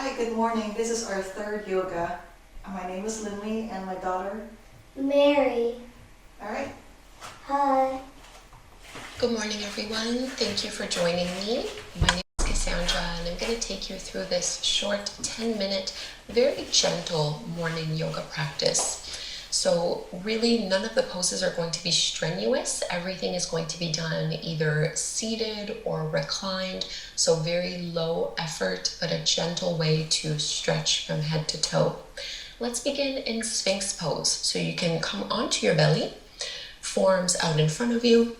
Hi, good morning. This is our third yoga. My name is Lynley and my daughter, Mary. All right. Hi. Good morning, everyone. Thank you for joining me. My name is Cassandra, and I'm going to take you through this short 10-minute, very gentle morning yoga practice. So really, none of the poses are going to be strenuous. Everything is going to be done either seated or reclined. So very low effort, but a gentle way to stretch from head to toe. Let's begin in Sphinx pose. So you can come onto your belly, forearms out in front of you,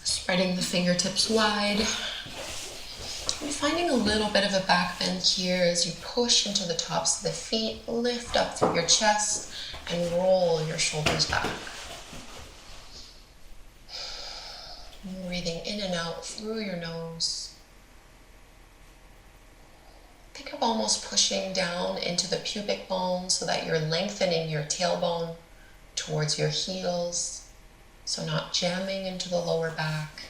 spreading the fingertips wide. I'm finding a little bit of a back bend here as you push into the tops of the feet, lift up through your chest, and roll your shoulders back. Breathing in and out through your nose. Think of almost pushing down into the pubic bone so that you're lengthening your tailbone towards your heels, so not jamming into the lower back.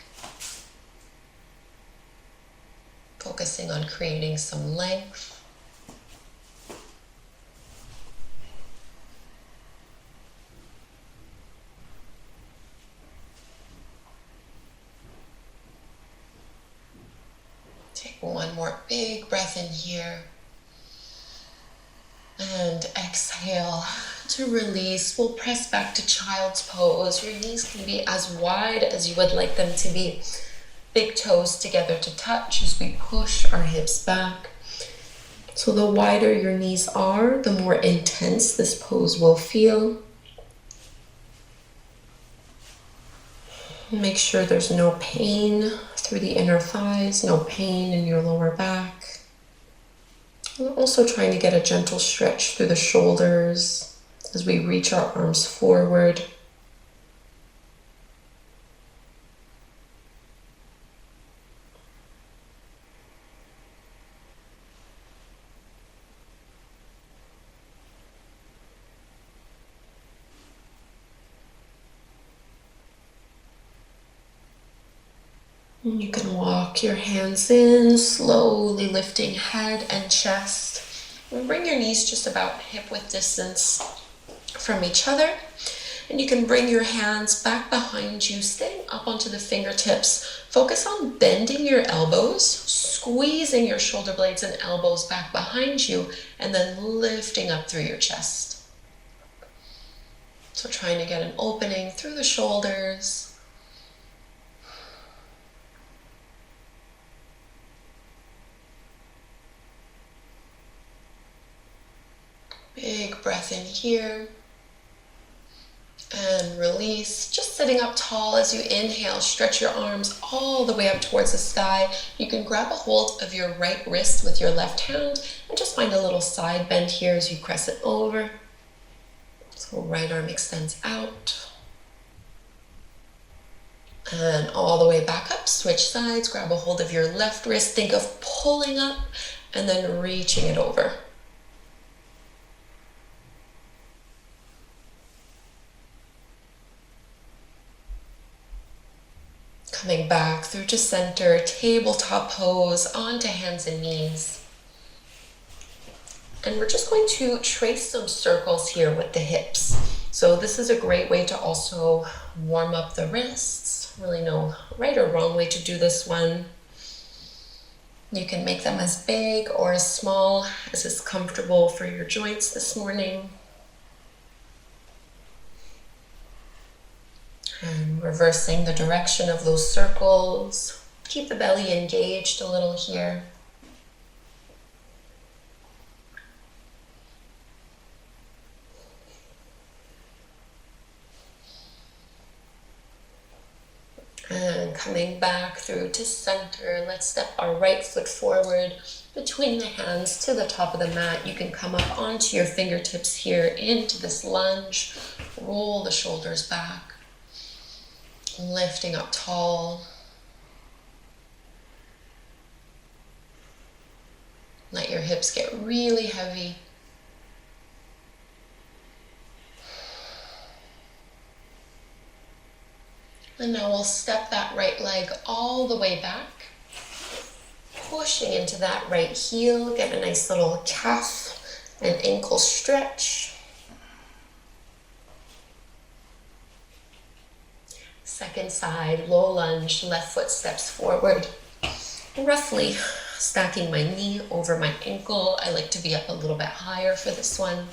Focusing on creating some length. Take one more big breath in here. And exhale to release. We'll press back to child's pose. Your knees can be as wide as you would like them to be. Big toes together to touch as we push our hips back. So the wider your knees are, the more intense this pose will feel. Make sure there's no pain through the inner thighs, no pain in your lower back. We're also trying to get a gentle stretch through the shoulders as we reach our arms forward. And you can walk your hands in, slowly lifting head and chest. And bring your knees just about hip-width distance from each other. And you can bring your hands back behind you, staying up onto the fingertips. Focus on bending your elbows, squeezing your shoulder blades and elbows back behind you, and then lifting up through your chest. So trying to get an opening through the shoulders. Big breath in here and release. Just sitting up tall as you inhale, stretch your arms all the way up towards the sky. You can grab a hold of your right wrist with your left hand and just find a little side bend here as you press it over. So right arm extends out. And all the way back up, switch sides, grab a hold of your left wrist, think of pulling up and then reaching it over. Coming back through to center, tabletop pose, onto hands and knees. And we're just going to trace some circles here with the hips. So this is a great way to also warm up the wrists. Really no right or wrong way to do this one. You can make them as big or as small as is comfortable for your joints this morning. And reversing the direction of those circles. Keep the belly engaged a little here. And coming back through to center, let's step our right foot forward between the hands to the top of the mat. You can come up onto your fingertips here into this lunge. Roll the shoulders back. Lifting up tall. Let your hips get really heavy. And now we'll step that right leg all the way back. pushing into that right heel. Get a nice little calf and ankle stretch. Second side, low lunge, left foot steps forward, roughly stacking my knee over my ankle. I like to be up a little bit higher for this one.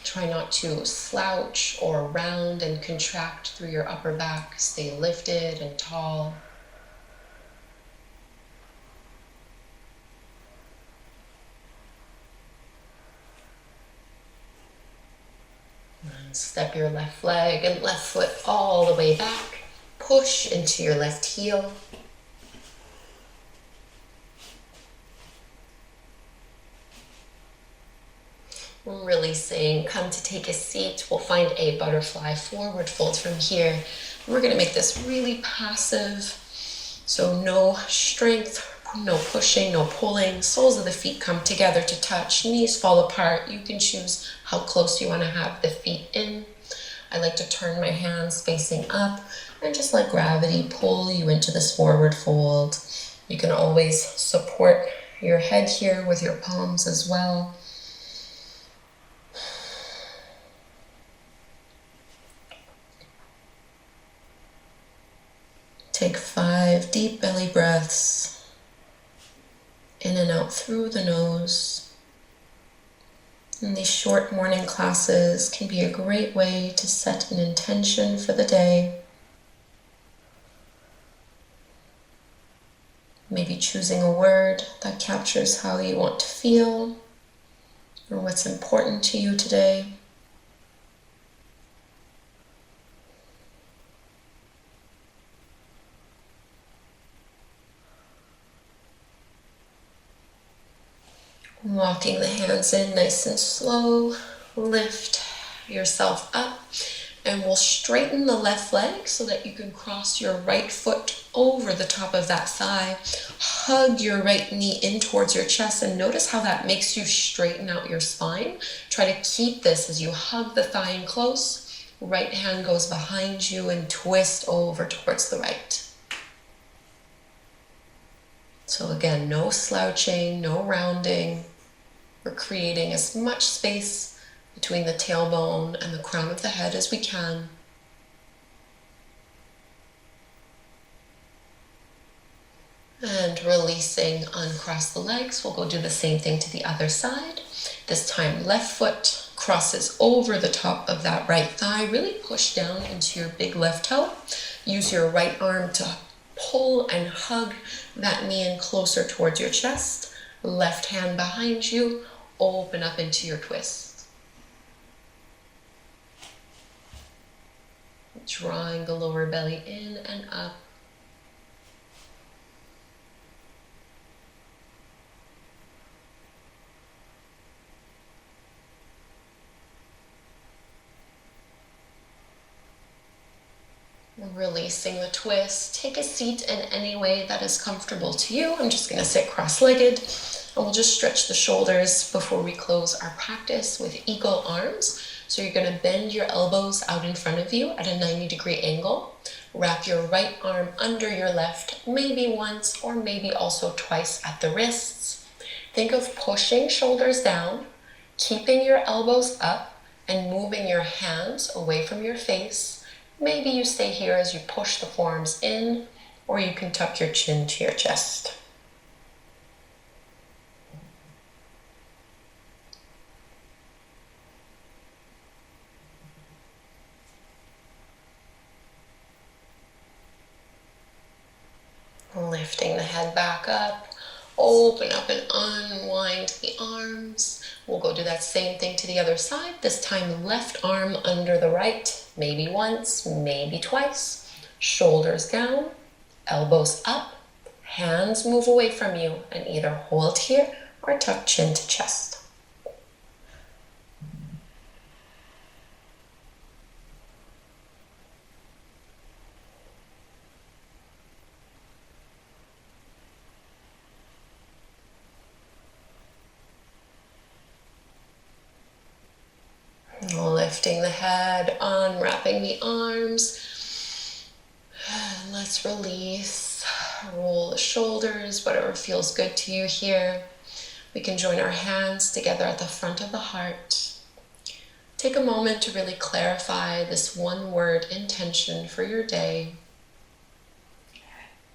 Try not to slouch or round and contract through your upper back. Stay lifted and tall. And step your left leg and left foot all the way back. Push into your left heel. Releasing, come to take a seat. We'll find a butterfly forward fold from here. We're gonna make this really passive. So no strength, no pushing, no pulling. Soles of the feet come together to touch. Knees fall apart. You can choose how close you wanna have the feet in. I like to turn my hands facing up and just let gravity pull you into this forward fold. You can always support your head here with your palms as well. Take 5 deep belly breaths, in and out through the nose. And these short morning classes can be a great way to set an intention for the day. Maybe choosing a word that captures how you want to feel or what's important to you today. Walking the hands in nice and slow, lift yourself up, and we'll straighten the left leg so that you can cross your right foot over the top of that thigh. Hug your right knee in towards your chest, and notice how that makes you straighten out your spine. Try to keep this as you hug the thigh in close. Right hand goes behind you and twist over towards the right. So again, no slouching, no rounding. We're creating as much space between the tailbone and the crown of the head as we can. And releasing, uncross the legs. We'll go do the same thing to the other side. This time, left foot crosses over the top of that right thigh. Really push down into your big left toe. Use your right arm to pull and hug that knee in closer towards your chest. Left hand behind you. Open up into your twist. Drawing the lower belly in and up. Releasing the twist. Take a seat in any way that is comfortable to you. I'm just going to sit cross-legged, and we'll just stretch the shoulders before we close our practice with eagle arms. So you're going to bend your elbows out in front of you at a 90-degree angle. Wrap your right arm under your left, maybe once or maybe also twice at the wrists. Think of pushing shoulders down, keeping your elbows up, and moving your hands away from your face. Maybe you stay here as you push the forearms in, or you can tuck your chin to your chest. Lifting the head back up, open up and unwind the arms. We'll go do that same thing to the other side. This time, left arm under the right, maybe once, maybe twice. Shoulders down, elbows up, hands move away from you, and either hold here or tuck chin to chest. Lifting the head, unwrapping the arms. Let's release. the shoulders, whatever feels good to you here. We can join our hands together at the front of the heart. Take a moment to really clarify this one word intention for your day.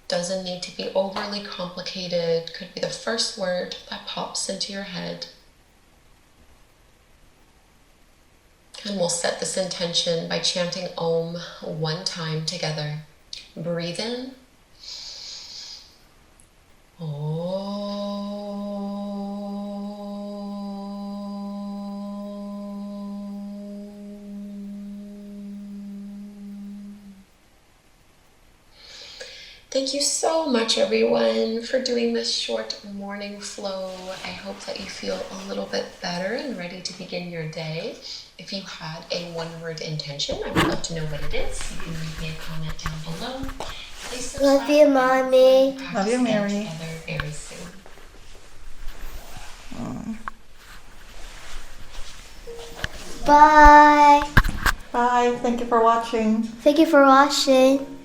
Doesn't need to be overly complicated. Could be the first word that pops into your head. And we'll set this intention by chanting Om one time together. Breathe in. Thank you so much, everyone, for doing this short morning flow. I hope that you feel a little bit better and ready to begin your day. If you had a one-word intention, I would love to know what it is. You can leave me a comment down below. Please subscribe. Love you, Mommy. Love you, Mary. Together very soon. Bye. Bye. Thank you for watching. Thank you for watching.